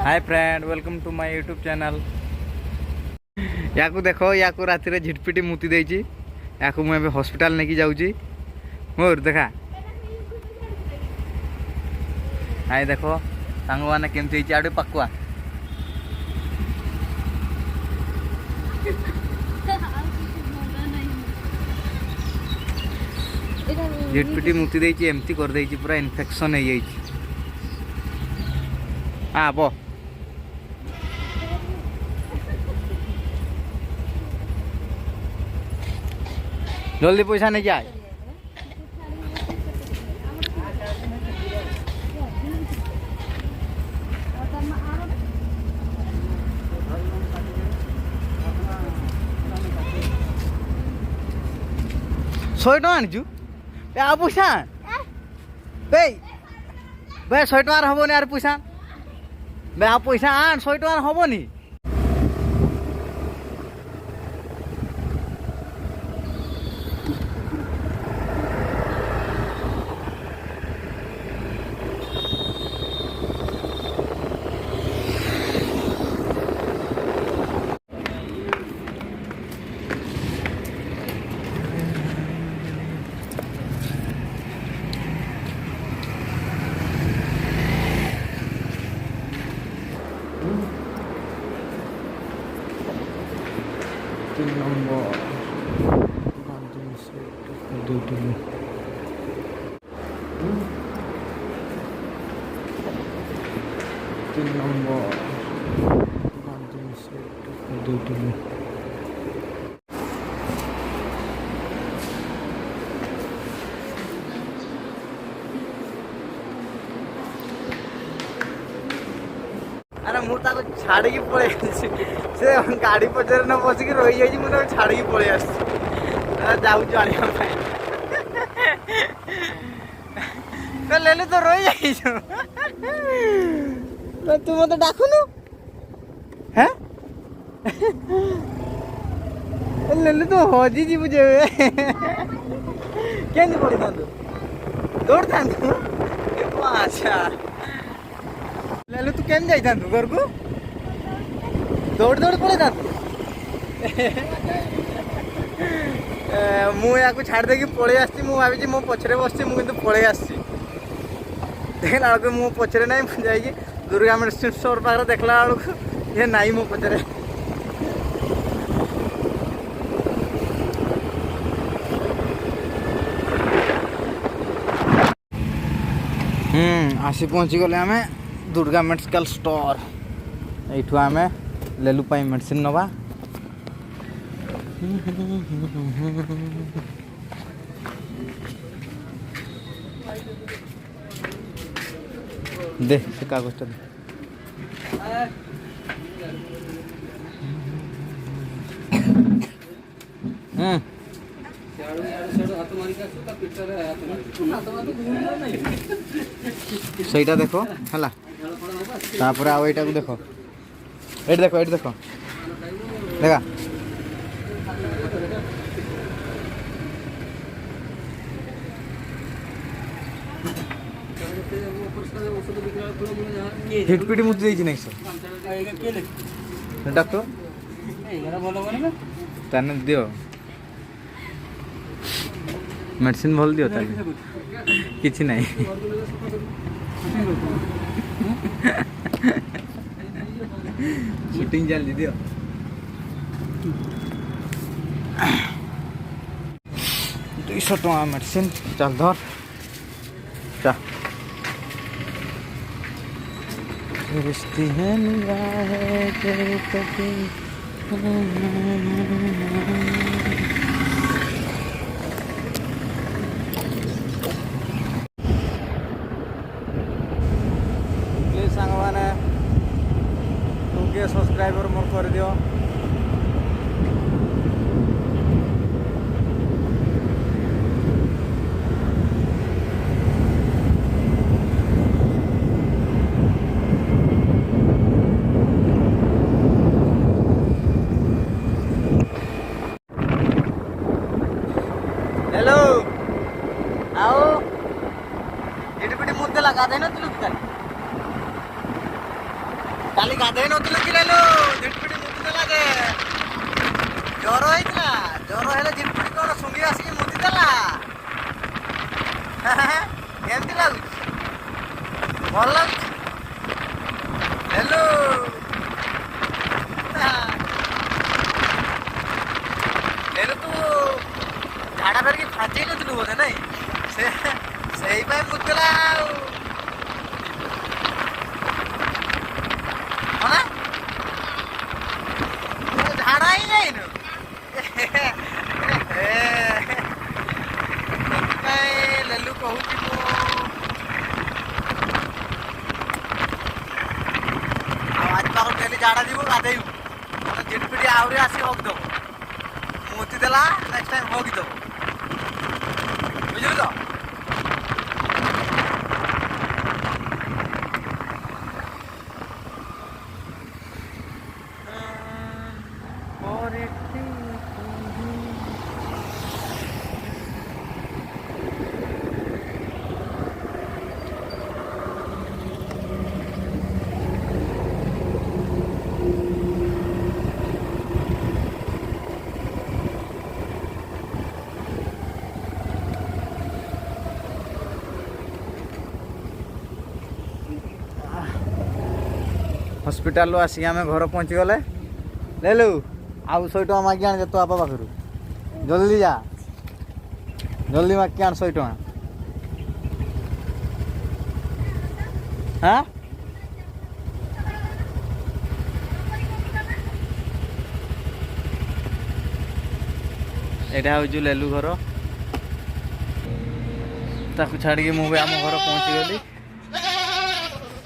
Hi friend, welcome to my YouTube channel. या देखो या राति झिटपिटी मुति देची या मुझे हॉस्पिटल नहीं जाऊँगी मोर देखा। हाय देखो सांग मैंने केमती आड़े पकुआ झिटपिटी मुति देची एमती कर देची पूरा इन्फेक्शन हो जाइए। हाँ बो जल्दी पैसा नहीं जाए। शहे टଙ୍କା आनीचु आ पैसा बे 100 टଙ୍କା हेनी यार पैसा बे आ पैसा आन 100 टଙ୍କା हेनी। तीन नंबर अरे मुझे छाड़ी पड़े से गाड़ी पचर न बसिक रही जाइए मुझे छाड़ी पड़े जाऊँ ले तो रही जाइए तू मत डाकुनु है ले तो हजी जी बुझे क्या पड़ी था दौड़ था अच्छा ले तू केम जाई था घर को दौड़ दौड़ पड़े था मुझे छाड़ दे पलि आसी भावी मो पछरे बस मुझे पलि आसी देखला बेलू मो पछरे ना जा दुर्गा मेडिसिन स्टोर पाखे देखला बेलू ये नाई मो पछरे आसी पहुँची गले आम दुर्गा मेडिकल स्टोर यू आम लेलु मेडिसिन नवा दे से कागज दे सहीटा देख है तापर आउ यहाँ देख ये देख ये देख देखा हिटपिटी मुझे देती नहीं सर डॉक्टर ताने दियो मेडिसिन भल दियो किसी नहीं शूटिंग चल दियो 200 टଙ୍କା मेडिसिन चल धर चा रिश्ती है निगाहें तेरे तकी प्लीज सांग मैंने तुमके सब्सक्राइबर मोर कर दियो। हेलो आओ झिटपिटी मुद्दे लगा देना तुम କାଲି ଗାଧେଇ ନଥିଲୁ କି ରେଲୁ ଝିଟପିଟି ମୁତି ଦେଲା ଯେ ଜ୍ୱର ହେଇଥିଲା ଜ୍ୱର ହେଲେ ଝିଟପିଟି କ'ଣ ଶୁଙ୍ଗି ଆସିକି ମୁତି ଦେଲା କେମିତି ଲାଗୁଛି ଭଲ ଲାଗୁଛି ରେଲୁ ରେଲୁ ତୁ ଝାଡ଼ା ଫେରିକି ଫାଞ୍ଚେଇ ନଥିଲୁ ବୋଧେ ନାଇଁ ସେଇପାଇଁ ମୁତିଦେଲା ଆଉ ଝାଡ଼ା ହିଁ ଯାଇନୁ ସେଥିପାଇଁ ଲେଲୁ କହୁଛି ମୁଁ ଆଉ ଆଜି ପାଖରୁ ଡେଲି ଝାଡ଼ା ଯିବୁ ଗାଧେଇବୁ ଝିଟପିଟି ଆହୁରି ଆସି ହଗିଦେବ ମୁତି ଦେଲା ନେକ୍ସଟ ଟାଇମ୍ ହଗିଦେବ ବୁଝିଲୁ ତ हॉस्पिटल आसिक आम घर पहुँची गले ले लु आउ 100 टका मागी आने तो बापा पाखर जल्दी जा जल्दी मागी आन 100 टका हाँ एटा हूँ लेलु घर ताकू छाड़ी मुझे आम घर पहुँची गली